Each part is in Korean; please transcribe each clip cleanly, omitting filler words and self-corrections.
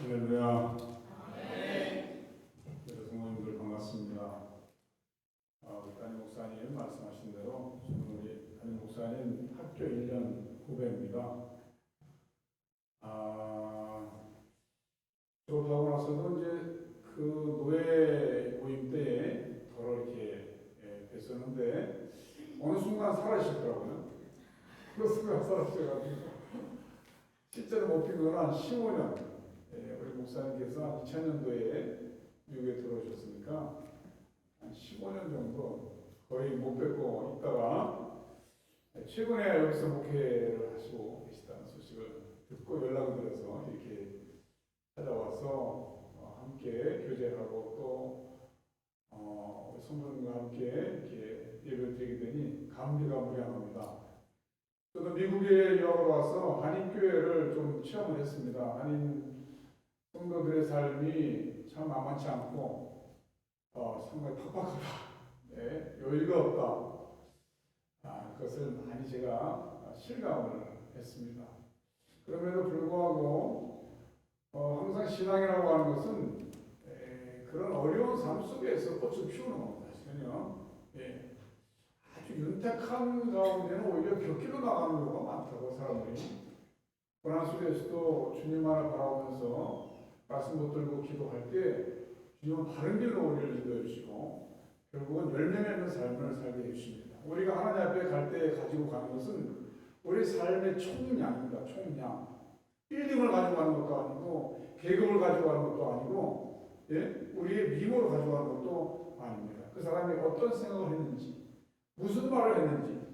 할렐루야. 그래서 성도님들 반갑습니다. 우리 담임 목사님 말씀하신 대로 저는 우리 담임 목사님 학교 1년 후배입니다. 졸업하고 나서도 이제 그 노예 모임 때에 더러 이렇게 뵀었는데 어느 순간 사라지셨더라고요. 그 순간 사라지셔가지고 실제로 못 뵌 건 한 15년. 우리 목사님께서 2000년도에 미국에 들어오셨으니까 한 15년 정도 거의 못 뵙고 있다가 최근에 여기서 목회를 하시고 계시다는 소식을 듣고 연락을 드려서 이렇게 찾아와서 함께 교제하고 또 우리 성도님과 함께 이렇게 예배를 드리게 되니 감회가 무량합니다. 저도 미국에 유학을 와서 한인교회를 좀 체험을 했습니다. 한인 성도들의 삶이 참 만만치 않고 상당히 팍팍하다. 네, 여유가 없다. 그것을 많이 제가 실감을 했습니다. 그럼에도 불구하고 항상 신앙이라고 하는 것은 그런 어려운 삶 속에서 꽃을 피우는 겁니다. 사실은요. 아주 윤택한 가운데는 오히려 곁길로 나가는 경우가 많다고 사람들이. 고난 속에서도 주님만을 바라보면서 말씀 붙들고 기도할 때 주님은 바른 길로 우리를 인도해 주시고 결국은 열매 맺는 삶을 살게 해주십니다. 우리가 하나님 앞에 갈 때 가지고 가는 것은 우리 삶의 총량입니다. 총량. 빌딩을 가지고 가는 것도 아니고 계급을 가지고 가는 것도 아니고 우리의 미모를 가지고 가는 것도 아닙니다. 그 사람이 어떤 생각을 했는지 무슨 말을 했는지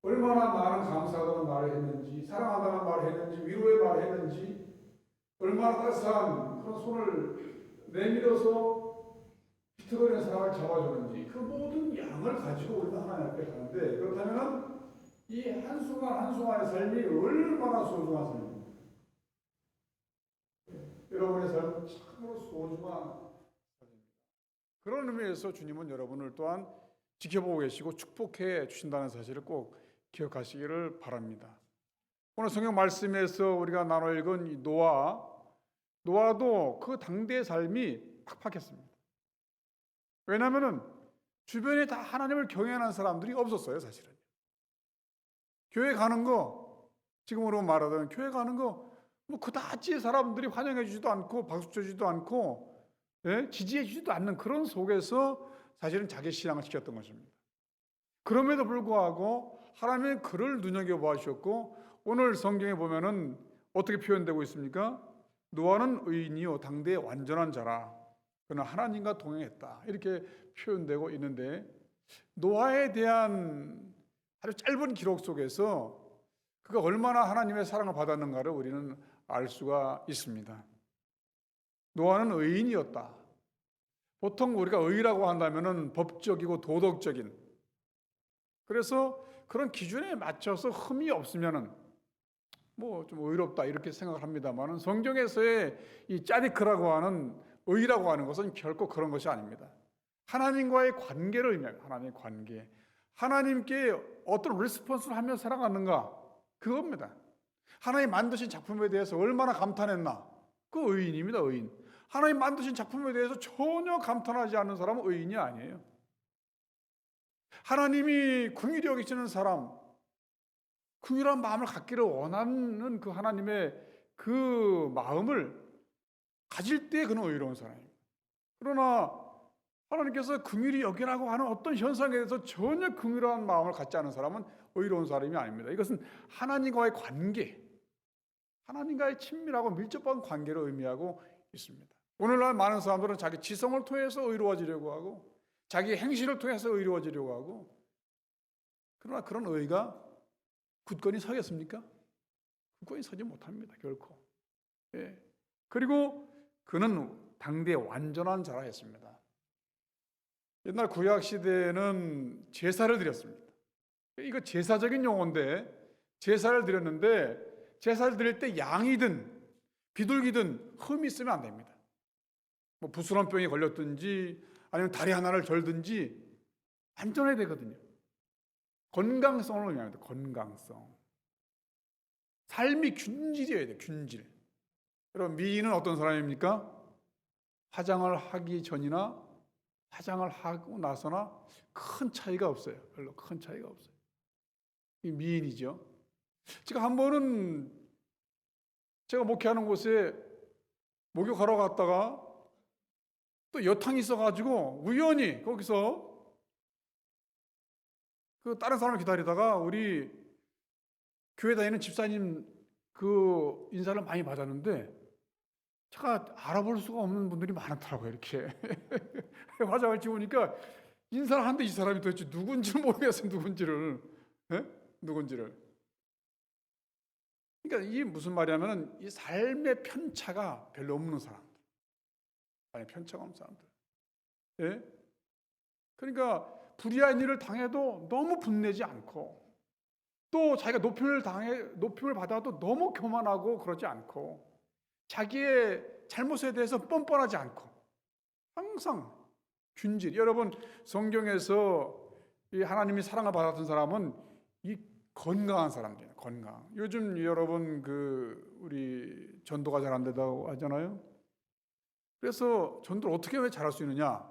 얼마나 많은 감사하다는 말을 했는지 사랑한다는 말을 했는지 위로의 말을 했는지 얼마나 따스한 그런 손을 내밀어서 비틀거리는 사람을 잡아주는지 그 모든 양을 가지고 우리는 하나님 앞에 가는데 그렇다면 이 한순간 한순간의 삶이 얼마나 소중한 삶입니까? 여러분의 삶은 참으로 소중한 삶입니다. 그런 의미에서 주님은 여러분을 또한 지켜보고 계시고 축복해 주신다는 사실을 꼭 기억하시기를 바랍니다. 오늘 성경 말씀에서 우리가 나눠 읽은 이 노아도 그 당대의 삶이 팍팍했습니다. 왜냐하면 주변에 다 하나님을 경외하는 사람들이 없었어요. 사실은 교회 가는 거, 지금으로 말하자면 교회 가는 거 뭐 그다지 사람들이 환영해 주지도 않고 박수 쳐주지도 않고 지지해 주지도 않는 그런 속에서 사실은 자기 신앙을 지켰던 것입니다. 그럼에도 불구하고 하나님은 그를 눈여겨보셨고 오늘 성경에 보면은 어떻게 표현되고 있습니까? 노아는 의인이요 당대의 완전한 자라 그는 하나님과 동행했다 이렇게 표현되고 있는데 노아에 대한 아주 짧은 기록 속에서 그가 얼마나 하나님의 사랑을 받았는가를 우리는 알 수가 있습니다. 노아는 의인이었다. 보통 우리가 의라고 한다면은 법적이고 도덕적인 그래서 그런 기준에 맞춰서 흠이 없으면은 뭐 좀 의롭다 이렇게 생각을 합니다만은 성경에서의 이 짜디크라고 하는 의라고 하는 것은 결코 그런 것이 아닙니다. 하나님과의 관계를 의미합니다. 하나님의 관계. 하나님께 어떤 리스폰스를 하며 살아가는가 그겁니다. 하나님 만드신 작품에 대해서 얼마나 감탄했나 그 의인입니다. 의인. 하나님 만드신 작품에 대해서 전혀 감탄하지 않는 사람은 의인이 아니에요. 하나님이 긍휼히 여기시는 사람, 긍휼한 마음을 갖기를 원하는 그 하나님의 그 마음을 가질 때 그는 의로운 사람입니다. 그러나 하나님께서 긍휼히 여기라고 하는 어떤 현상에 대해서 전혀 긍휼한 마음을 갖지 않은 사람은 의로운 사람이 아닙니다. 이것은 하나님과의 관계, 하나님과의 친밀하고 밀접한 관계를 의미하고 있습니다. 오늘날 많은 사람들은 자기 지성을 통해서 의로워지려고 하고 자기 행실을 통해서 의로워지려고 하고 그러나 그런 의가 굳건히 서겠습니까? 굳건히 서지 못합니다. 결코. 그리고 그는 당대의 완전한 자라 했습니다. 옛날 구약 시대에는 제사를 드렸습니다. 이거 제사적인 용어인데 제사를 드렸는데 제사를 드릴 때 양이든 비둘기든 흠이 있으면 안 됩니다. 뭐 부스럼 병에 걸렸든지 아니면 다리 하나를 절든지 안전해야 되거든요. 건강성을 의미합니다. 건강성. 삶이 균질이어야 돼요. 균질. 여러분, 미인은 어떤 사람입니까? 화장을 하기 전이나 화장을 하고 나서나 큰 차이가 없어요. 별로 큰 차이가 없어요. 이 미인이죠. 제가 한 번은 제가 목회하는 곳에 목욕하러 갔다가 또 여탕이 있어가지고 우연히 거기서 그 다른 사람을 기다리다가 우리 교회 다니는 집사님 그 인사를 많이 받았는데 제가 알아볼 수가 없는 분들이 많더라고요. 이렇게 화장을 지우니까 인사를 하는데 이 사람이 도대체 누군지를 모르겠어요. 누군지를. 그러니까 이게 무슨 말이냐면 이 삶의 편차가 별로 없는 사람들, 삶의 편차가 없는 사람들. 예? 그러니까 불의한 일을 당해도 너무 분내지 않고, 또 자기가 높임을 받아도 너무 교만하고 그러지 않고, 자기의 잘못에 대해서 뻔뻔하지 않고, 항상 균질. 여러분, 성경에서 이 하나님이 사랑을 받았던 사람은 이 건강한 사람들이에요. 건강. 요즘 여러분 우리 전도가 잘 안 된다고 하잖아요. 그래서 전도를 어떻게 왜 잘할 수 있느냐?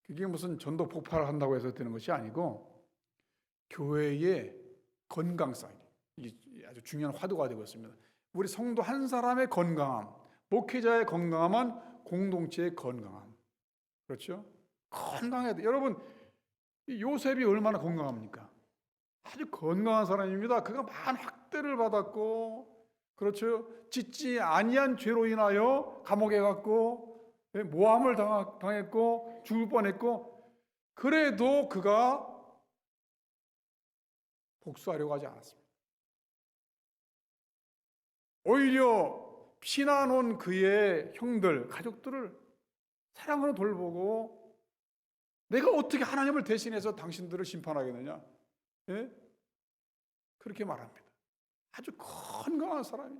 그게 무슨 전도 폭발을 한다고 해서 되는 것이 아니고 교회의 건강성, 이게 아주 중요한 화두가 되고 있습니다. 우리 성도 한 사람의 건강함, 목회자의 건강함은 공동체의 건강함. 그렇죠? 건강해야 돼. 여러분, 요셉이 얼마나 건강합니까? 아주 건강한 사람입니다. 그가 많은 학대를 받았고, 그렇죠? 짓지 아니한 죄로 인하여 감옥에 갔고, 모함을 당했고, 죽을 뻔했고, 그래도 그가 복수하려고 하지 않았습니다. 오히려 피난 온 그의 형들, 가족들을 사랑으로 돌보고, 내가 어떻게 하나님을 대신해서 당신들을 심판하겠느냐? 예? 그렇게 말합니다. 아주 건강한 사람이.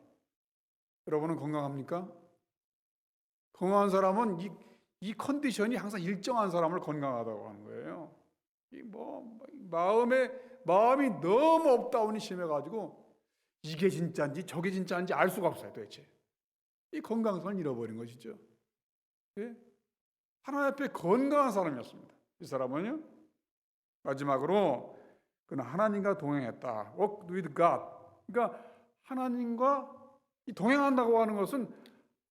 여러분은 건강합니까? 건강한 사람은 이 컨디션이 항상 일정한 사람을 건강하다고 하는 거예요. 마음이 너무 업다운이 심해가지고 이게 진짜인지 저게 진짜인지 알 수가 없어요, 도대체. 이 건강성을 잃어버린 것이죠. 예? 하나님 앞에 건강한 사람이었습니다. 이 사람은요. 마지막으로 그는 하나님과 동행했다. Walk with God. 그러니까 하나님과 동행한다고 하는 것은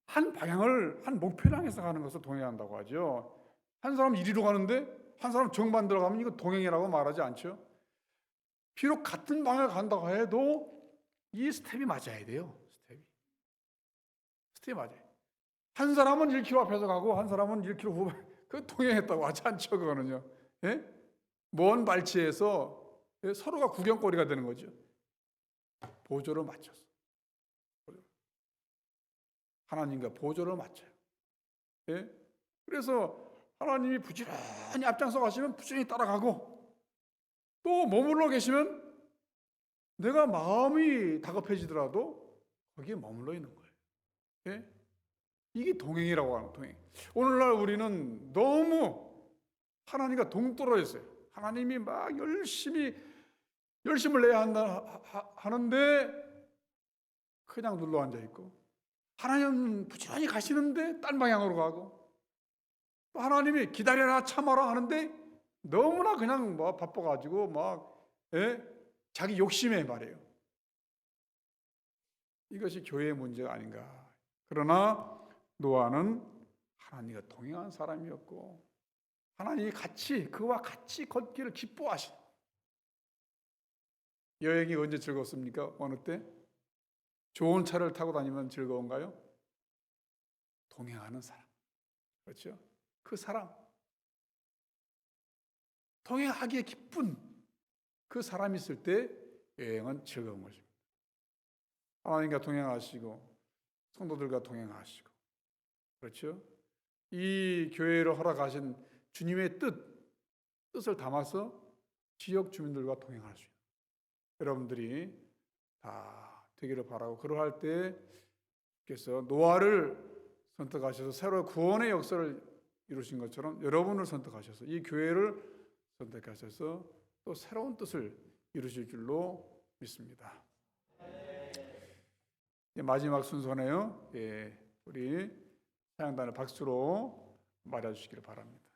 한 방향을, 한 목표를 향해서 가는 것을 동행한다고 하죠. 한 사람 이리로 가는데 한 사람 정반대로 가면 이거 동행이라고 말하지 않죠. 비록 같은 방향을 간다고 해도 이 스텝이 맞아야 돼요. 스텝이 맞아요. 한 사람은 1km 앞에서 가고 한 사람은 1km 후에 그 동행했다고 하지 않죠. 그거는요. 예? 먼 발치에서 서로가 구경거리가 되는 거죠. 보조를 맞춰서. 하나님과 보조를 맞춰요. 예? 그래서 하나님이 부지런히 앞장서 가시면 부지런히 따라가고, 또 머물러 계시면 내가 마음이 다급해지더라도 거기에 머물러 있는 거예요. 예? 이게 동행이라고 하는 동행. 오늘날 우리는 너무 하나님과 동떨어졌어요. 하나님이 막 열심을 내야 하는데 그냥 눌러 앉아 있고, 하나님 부지런히 가시는데 딴 방향으로 가고, 또 하나님이 기다려라 참아라 하는데 너무나 그냥 바빠가지고 자기 욕심에 말이에요. 이것이 교회의 문제가 아닌가. 그러나 노아는 하나님과 동행한 사람이었고, 하나님이 그와 같이 걷기를 기뻐하신. 여행이 언제 즐겁습니까? 어느 때? 좋은 차를 타고 다니면 즐거운가요? 동행하는 사람. 그렇죠? 그 사람. 동행하기에 기쁜 그 사람이 있을 때 여행은 즐거운 것입니다. 하나님과 동행하시고 성도들과 동행하시고, 그렇죠? 이 교회를 허락하신 주님의 뜻을 담아서 지역 주민들과 동행할 수 있는 여러분들이 다 되기를 바라고, 그러할 때 그래서 노아를 선택하셔서 새로운 구원의 역사를 이루신 것처럼 여러분을 선택하셔서 이 교회를 선택하셔서 또 새로운 뜻을 이루실 줄로 믿습니다. 이제 마지막 순서네요. 예, 우리 사양단을 박수로 맞아주시기를 바랍니다.